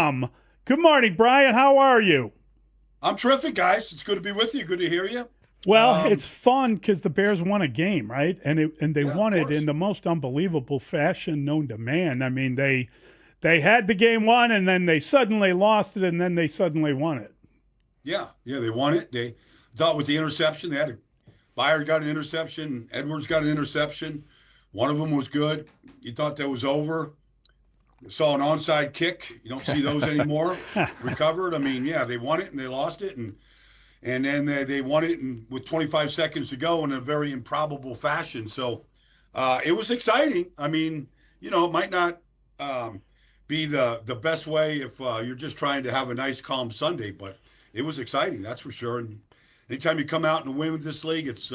a.m. Good morning, Brian. How are you? I'm terrific, guys. It's good to be with you. Good to hear you. Well, Um, it's fun because the Bears won a game, right? And they yeah, of won it in course. the most unbelievable fashion known to man. I mean, they had the game won, and then they suddenly lost it, and then they suddenly won it. Yeah, they won it. They thought with the interception, they had a Byard got an interception, Edwards got an interception. One of them was good. You thought that was over. You saw an onside kick. You don't see those anymore. Recovered. I mean, yeah, they won it and they lost it, and then they won it with 25 seconds to go in a very improbable fashion. So it was exciting. I mean, it might not um, be the best way if you're just trying to have a nice, calm Sunday, but it was exciting, that's for sure. And anytime you come out and win with this league, it's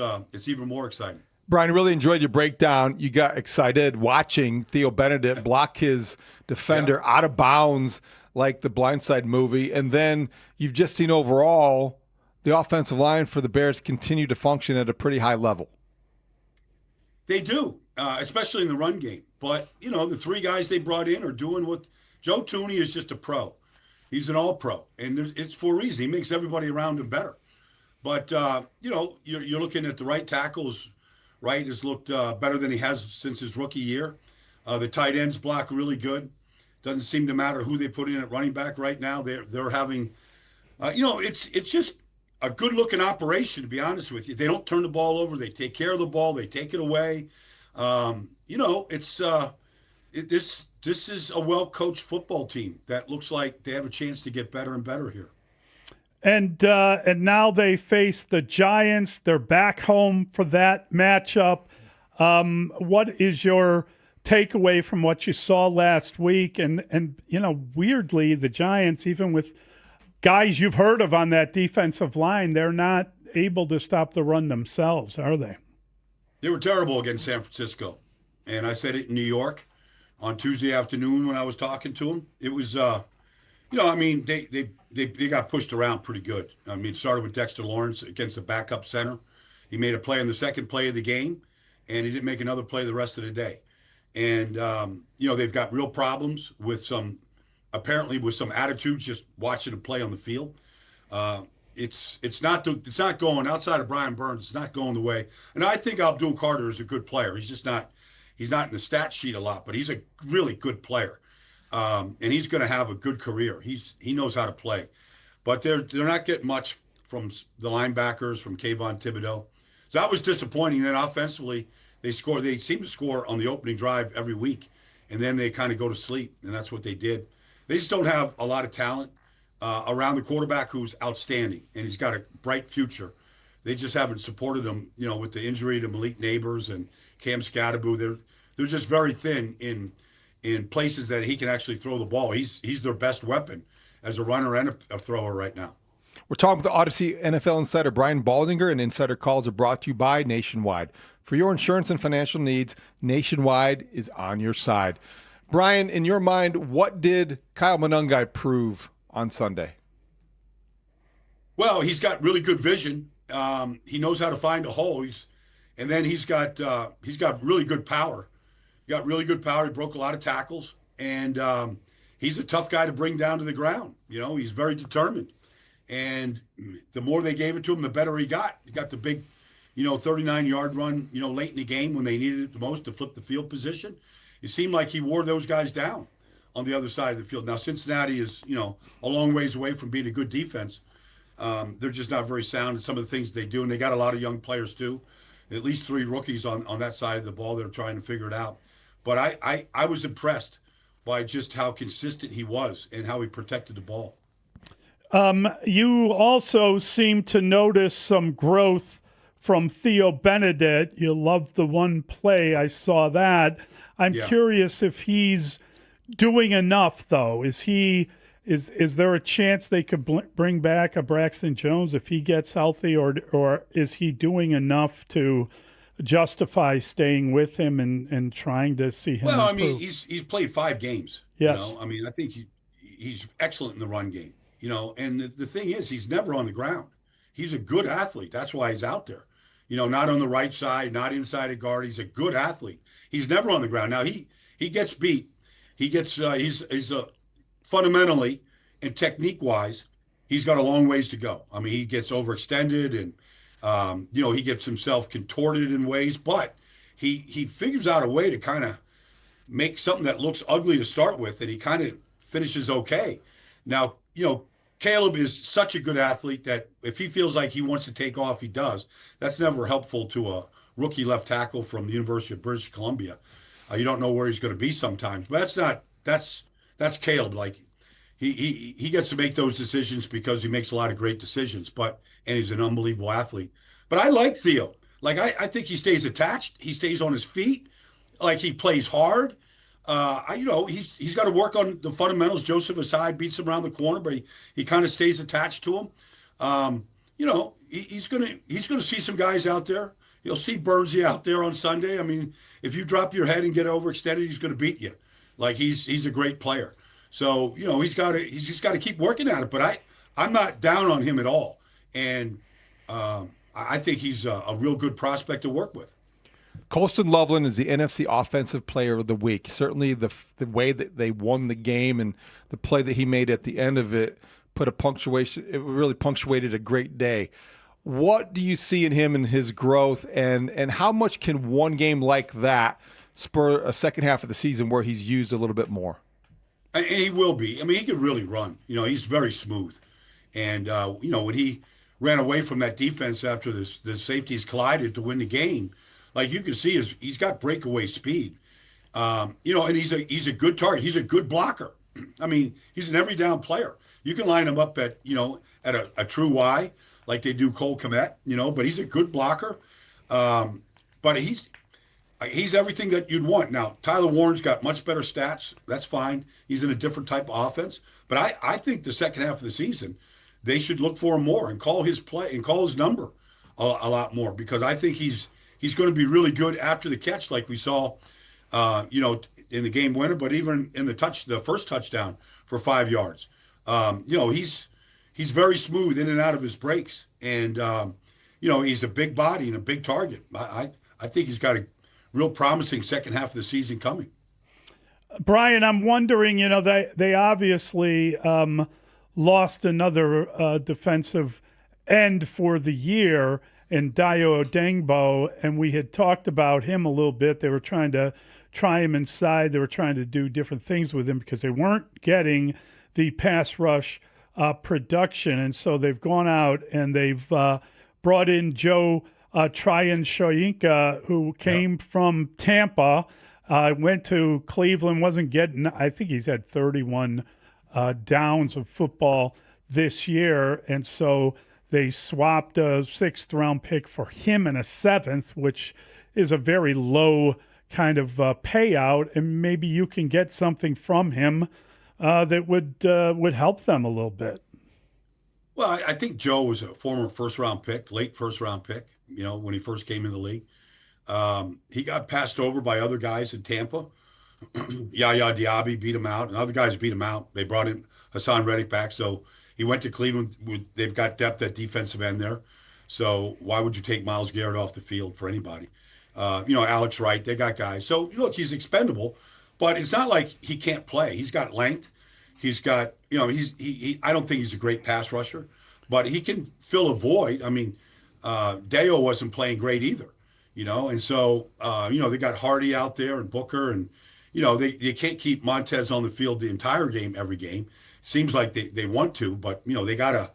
even more exciting. Brian, really enjoyed your breakdown. You got excited watching Theo Benedict block his defender Yeah, out of bounds like the Blindside movie. And then you've just seen overall the offensive line for the Bears continue to function at a pretty high level. they do, especially in the run game. But the three guys they brought in are doing what Joe Tooney is just a pro. He's an all pro, and it's for a reason. He makes everybody around him better. But you're looking at the right tackles. Right has looked better than he has since his rookie year. The tight ends block really good. Doesn't seem to matter who they put in at running back right now. They're having, it's just a good looking operation, to be honest with you. They don't turn the ball over. They take care of the ball. They take it away. It's this is a well coached football team that looks like they have a chance to get better and better here. And now they face the Giants. They're back home for that matchup. What is your takeaway from what you saw last week? And weirdly, the Giants, even with guys you've heard of on that defensive line, they're not able to stop the run themselves, are they? They were terrible against San Francisco, and I said it in New York on Tuesday afternoon when I was talking to them. It was I mean, they got pushed around pretty good. I mean, it started with Dexter Lawrence against the backup center. He made a play on the second play of the game, and he didn't make another play the rest of the day. And they've got real problems with some attitudes just watching him play on the field. It's not going outside of Brian Burns. It's not going the way. And I think Abdul Carter is a good player. He's not in the stat sheet a lot, but he's a really good player. And he's going to have a good career. He knows how to play, but they're not getting much from the linebackers, from Kayvon Thibodeau. So that was disappointing. Then offensively, they score. They seem to score on the opening drive every week, and then they kind of go to sleep, and that's what they did. They just don't have a lot of talent around the quarterback, who's outstanding, and he's got a bright future. They just haven't supported him, with the injury to Malik Neighbors and Cam Scadaboo. They're just very thin in places that he can actually throw the ball. He's their best weapon as a runner and a thrower right now. We're talking with the Audacy NFL insider Brian Baldinger, and Insider Calls are brought to you by Nationwide. For your insurance and financial needs, Nationwide is on your side. Brian, in your mind, what did Kyle Manungai prove on Sunday? Well, he's got really good vision. He knows how to find a hole. He's got really good power. He got really good power. He broke a lot of tackles, and he's a tough guy to bring down to the ground. He's very determined. And the more they gave it to him, the better he got. He got the big, 39-yard run, late in the game when they needed it the most to flip the field position. It seemed like he wore those guys down on the other side of the field. Now, Cincinnati is, a long ways away from being a good defense. They're just not very sound in some of the things they do, and they got a lot of young players too. At least three rookies on that side of the ball. They're trying to figure it out. But I was impressed by just how consistent he was and how he protected the ball. You also seem to notice some growth from Theo Benedict. You loved the one play. I saw that. I'm Yeah. curious if he's doing enough, though. Is there a chance they could bring back a Braxton Jones if he gets healthy, or is he doing enough to justify staying with him and trying to see him Well, I improve? mean, he's played 5 games. Yes. I mean, I think he's excellent in the run game. And the thing is, he's never on the ground. He's a good athlete. That's why he's out there. Not on the right side, not inside a guard. He's a good athlete. He's never on the ground. Now he gets beat. He gets he's a fundamentally and technique-wise, he's got a long ways to go. I mean, he gets overextended and, he gets himself contorted in ways, but he figures out a way to kind of make something that looks ugly to start with, and he kind of finishes okay. Now, Caleb is such a good athlete that if he feels like he wants to take off, he does. That's never helpful to a rookie left tackle from the University of British Columbia. You don't know where he's going to be sometimes, but that's Caleb. Like he gets to make those decisions because he makes a lot of great decisions, and he's an unbelievable athlete. But I like Theo. Like I think he stays attached. He stays on his feet. Like he plays hard. He's got to work on the fundamentals. Joseph Asai beats him around the corner, but he kind of stays attached to him. He's gonna see some guys out there. You'll see Burnsy out there on Sunday. I mean, if you drop your head and get overextended, he's going to beat you. Like he's a great player. So he's just got to keep working at it. But I'm not down on him at all, and I think he's a real good prospect to work with. Colston Loveland is the NFC Offensive Player of the Week. Certainly the way that they won the game and the play that he made at the end of it put a punctuation. It really punctuated a great day. What do you see in him and his growth, and how much can one game like that spur a second half of the season where he's used a little bit more? And he will be. I mean, he can really run. He's very smooth. And, when he ran away from that defense after the safeties collided to win the game, like you can see, he's got breakaway speed. And he's a good target. He's a good blocker. I mean, he's an every down player. You can line him up at a true Y, like they do Cole Kmet, but he's a good blocker. But he's everything that you'd want. Now, Tyler Warren's got much better stats. That's fine. He's in a different type of offense. But I think the second half of the season, they should look for him more and call his play and call his number a lot more, because I think he's going to be really good after the catch, like we saw, in the game winner, but even in the first touchdown for 5 yards. He's very smooth in and out of his breaks, and he's a big body and a big target. I think he's got a real promising second half of the season coming. Brian, I'm wondering, they obviously lost another defensive end for the year in Dayo Odengbo, and we had talked about him a little bit. They were trying to try him inside. They were trying to do different things with him because they weren't getting the pass rush production. And so they've gone out and they've brought in Joe Tryon-Shoyinka, who came from Tampa, went to Cleveland, wasn't getting, I think he's had 31 downs of football this year. And so they swapped a sixth-round pick for him and a seventh, which is a very low kind of payout, and maybe you can get something from him that would help them a little bit. Well, I think Joe was a former first-round pick, late first-round pick, when he first came in the league. He got passed over by other guys in Tampa. Yaya Diaby beat him out, and other guys beat him out. They brought in Hassan Reddick back, so he went to Cleveland. They've got depth at defensive end there. So why would you take Myles Garrett off the field for anybody? Alex Wright, they got guys. So, look, he's expendable, but it's not like he can't play. He's got length. He's got, I don't think he's a great pass rusher, but he can fill a void. I mean, Dayo wasn't playing great either, and so, they got Hardy out there and Booker, and, they can't keep Montez on the field the entire game, every game. Seems like they want to, but, they gotta,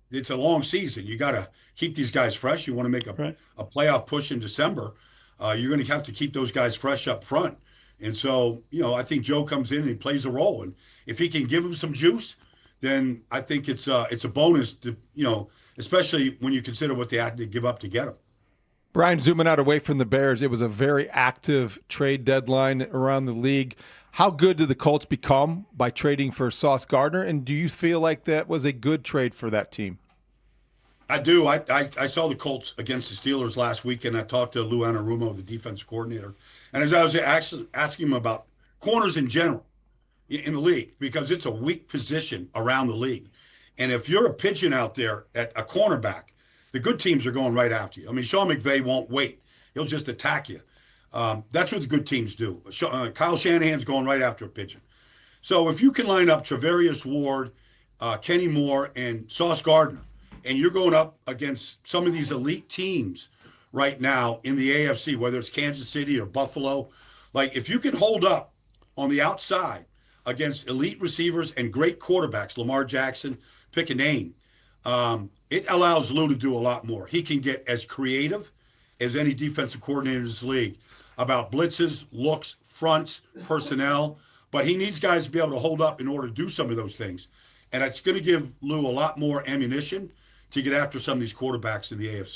it's a long season. You gotta keep these guys fresh. You want to make a playoff push in December. You're going to have to keep those guys fresh up front. And so, I think Joe comes in and he plays a role. And if he can give him some juice, then I think it's a bonus to, especially when you consider what they had to give up to get him. Brian, zooming out away from the Bears, it was a very active trade deadline around the league. How good did the Colts become by trading for Sauce Gardner? And do you feel like that was a good trade for that team? I do. I saw the Colts against the Steelers last week, and I talked to Lou Anarumo, the defense coordinator. And as I was actually asking him about corners in general in the league, because it's a weak position around the league. And if you're a pigeon out there at a cornerback, the good teams are going right after you. I mean, Sean McVay won't wait. He'll just attack you. That's what the good teams do. Kyle Shanahan's going right after a pigeon. So if you can line up Travarius Ward, Kenny Moore, and Sauce Gardner, and you're going up against some of these elite teams right now in the AFC, whether it's Kansas City or Buffalo, like if you can hold up on the outside against elite receivers and great quarterbacks, Lamar Jackson, pick a name, it allows Lou to do a lot more. He can get as creative as any defensive coordinator in this league about blitzes, looks, fronts, personnel, but he needs guys to be able to hold up in order to do some of those things. And it's going to give Lou a lot more ammunition to get after some of these quarterbacks in the AFC.